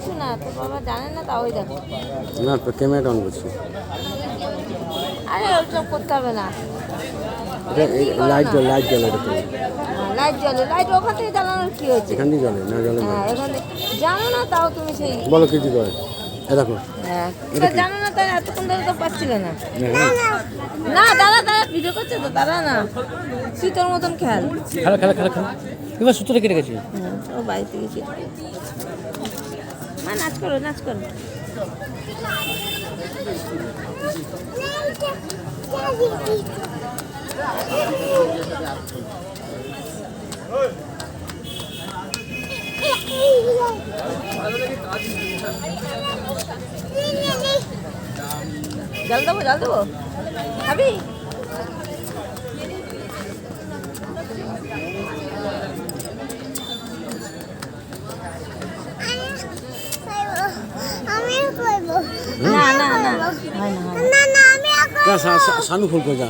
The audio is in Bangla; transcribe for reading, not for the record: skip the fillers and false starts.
কিচ্ছু না, তোর বাবা জানে না, তাও ওই দেখো। না ক্যামেরাটা অন করছি। আরে ওইসব করতে হবে না। লাইট জ্বলে এটা তো। লাইট জ্বলে, লাইট ওখান থেকে জ্বালানোর কি হয়েছে? এখান দিয়ে জ্বলে না জ্বলে না। হ্যাঁ এখান থেকে জানো না, তাও তুমি সেই বলো কি দিতে হয়? এ দেখো হ্যাঁ জানো না, তাই এতক্ষণ ধরে তো পাচ্ছিলে না। না দাদা দাদা ভিডিও করছে তো, দাদা না তুই তোর মতন খেয়াল। খেলা এবার সূত্রটা কেটে গেছে। ও বাড়িতে গেছি, মা নাচ করো নাচ করো। জল দেবো জল দেবো, খাবি? আমি করব না না না হয় না, হয় না। না না আমি সানু ফুল করে যা।